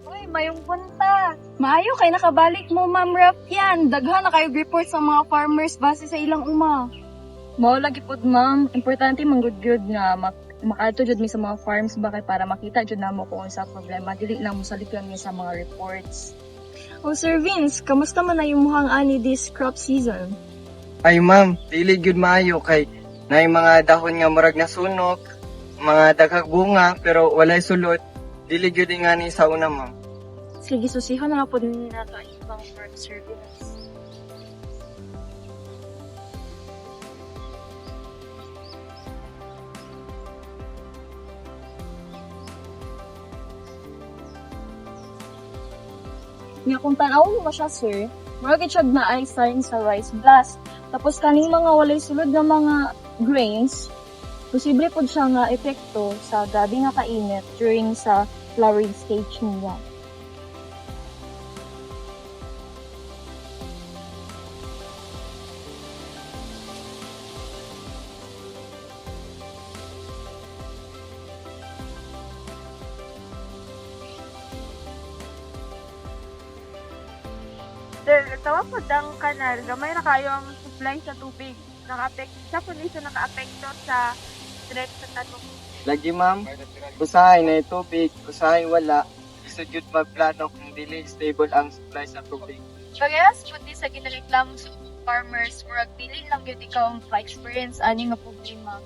Uy, mayong punta. Maayo kay nakabalik mo, Ma'am Rap yan. Daghan na kayo report sa mga farmers base sa ilang uma. Mao lagi pod ma'am, importante manggud-gyud nga makaadto jud mi sa mga farms ba kay para makita jud namo kung unsa problema dili lang mosalig lang mi sa mga reports. O Sir Vince, kamusta man na yung muhang ani this crop season? Ay ma'am, dili gyud maayo kay nay mga dahon nga murag nasunok, mga daghang bunga pero walay sulot. Dili gyud nga ni sa una ma'am. Sige, susihon na nga po din nato ang ibang farm service. Nga kung tan-awon mo siya sir, murag siya na ay sign sa rice blast. Tapos kaning mga walay sulod nga mga grains, posible pod siya nga epekto sa grabe nga kainit during sa flowering stage niya. Sir, tawa po ang kanal, gamay na kayo ang supply sa tubig. Sa kondisyon naka-apekto sa threat sa tanong. Lagi ma'am, usahay na tubig, usahay wala. Isud gyud magplano kung dili stable ang supply sa tubig. Pagayas po di sa ginareklamo sa farmers, murag dili lang yun ikaw ang experience ani nga problema.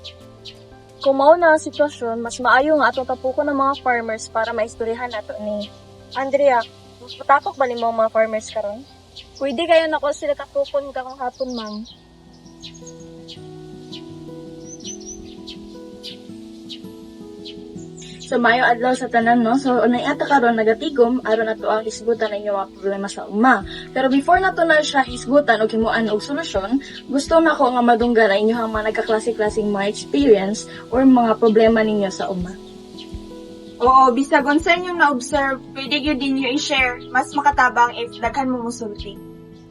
Kung mao na ang sitwasyon, mas maayo nga atong tapuko ng mga farmers para maistoryahan nato ni Andrea. Patapok ba nimo ang mga farmers karon? Pwede kayo na ko sila tapukon kakong hapon, ma'am. So mayo adlaw sa tanan no. So unay ata karon nagatigom aron ato ang hisgutan ninyo ang problema sa uma. Pero before nato na siya hisgutan og himuan og solusyon, gusto na ko nga madunggan ang inyong mga nagkaklase-klaseng mga experience or mga problema ninyo sa uma. Oo, bisag unsa inyong na-observe, pwede gyud ninyo i-share, mas makatabang if daghan mo musulti.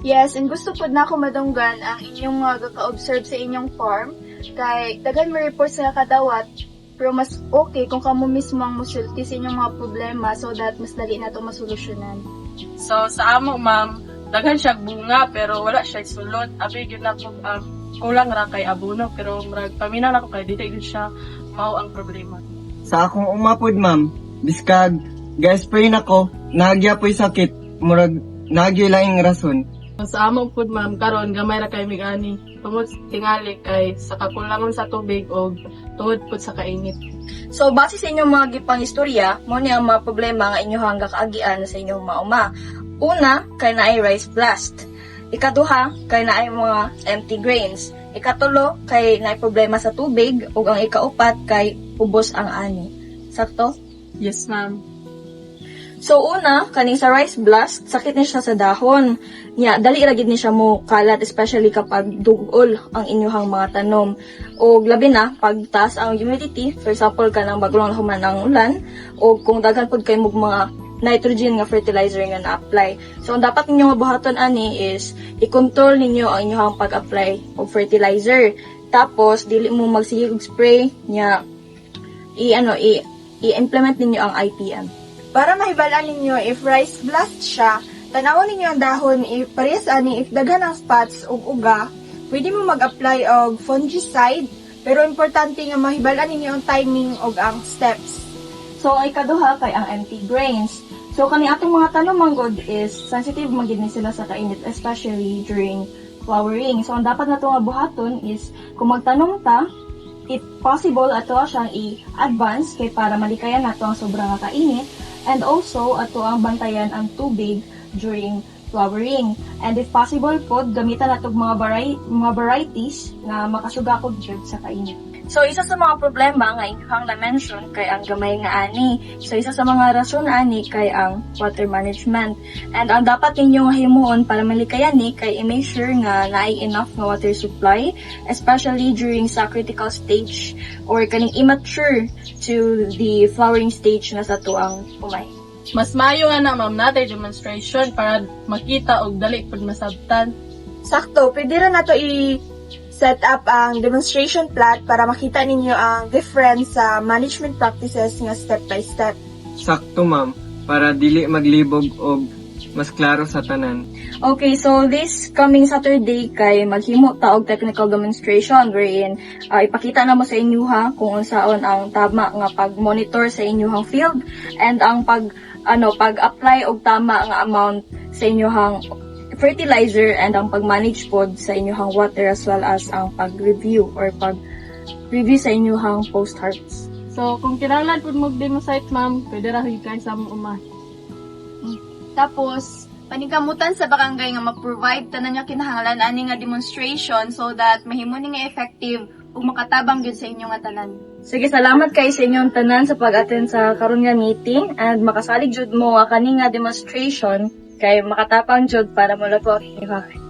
Yes, and gusto po na ako madunggan ang inyong mga gaka-observe sa inyong farm. Kay daghan mo report sa kadawat, pero mas okay kung kamo mismo ang musulti sa inyong mga problema so that mas dali na ito masolusyonan. So sa amo ma'am, daghan siya bunga pero wala siya sulod. Abi gyud na ko kulang ra kay abono pero murag paminaw na ko kay dili gyud siya mao ang problema. Sa akong umapod ma'am, biskag ga-spray nako, nagyapoy sakit, murag nagyoy laing rason. Sa amo pud ma'am karon gamay ra kay migani. Tungod tingali kay sa kakulangon sa tubig og tuod pud sa kainit. So base sa inyong mga gipang istorya, mo ni ang mga problema nga inyo hangga kaagian sa inyong mga uma. Una, kay naay rice blast. Ikaduha, kay naay mga empty grains. Ikatulo, kay naay problema sa tubig ug ang ikaupat kay ubos ang ani. Sakto? Yes ma'am. So una, kaning sa rice blast, sakit ni siya sa dahon. Nya, dali ra gid ni siya mo kalat especially kapag dugol ang inyong mga tanom. O labi na pag taas ang humidity, for example kanang bagong human ng ulan o kung daghan pud kay mog mga nitrogen nga fertilizer nga na-apply. So ang dapat ninyo nga buhaton ani is i-control ninyo ang inyong pag-apply og fertilizer. Tapos dili mo magsige og spray nya i-implement ninyo ang IPM. Para mahibalaan ninyo if rice blast siya, tanawon ninyo ang dahon if parehas ani if daghan ang spots ug uga, pwede mo mag-apply og fungicide, pero importante nga mahibalaan ninyo ang timing ug ang steps. So ang ikaduha kay ang empty grains. So kani atong mga tanom manggod is sensitive man gid ni sila sa kainit especially during flowering. So ang dapat nato nga buhaton is kung magtanom ta, if possible ato siyang i-advance kay para malikayan nato ang sobrang nga kainit. And also, ato ang bantayan ang tubig during flowering. And if possible po, gamitan nato mga varieties na makasugakod jud sa kainit. So, isa sa mga problema nga inyong na-mention kay ang gamay nga ani. So, isa sa mga rason ani kay ang water management. And ang dapat ninyo nga himuon para malikayan ni kay i-make sure nga naay enough nga water supply, especially during sa critical stage or kaning immature to the flowering stage na sa tuang umay. Mas maayo nga na ma'am natin demonstration para makita og dali pud masabtan. Sakto, pwede ra nato set up ang demonstration plot para makita ninyo ang difference sa management practices nga step by step. sakto ma'am para dili maglibog og mas klaro sa tanan. Okay, so this coming Saturday kay maghimo ta og technical demonstration wherein ipakita na mo sa inyo ha kung unsaon ang tama nga pag-monitor sa inyong field and ang pag-apply og tama nga amount sa inyong fertilizer and ang pag-manage pod sa inyong water as well as ang pag-review or pag-review sa inyong post-harvest. So, kung kinahanglan po mag-demonstrate, ma'am, pwede ra kayo sa umah. Tapos, paningkamutan sa barangay nga mag-provide tanan nga kinahanglan ani nga demonstration so that mahimo ni nga effective ug makatabang gyud sa inyo nga tanan. Sige, salamat kay sa inyong tanan sa pag-attend sa karon nga meeting and makasalig jud mo kani nga demonstration kay makatapang jud para mo lato ang inyong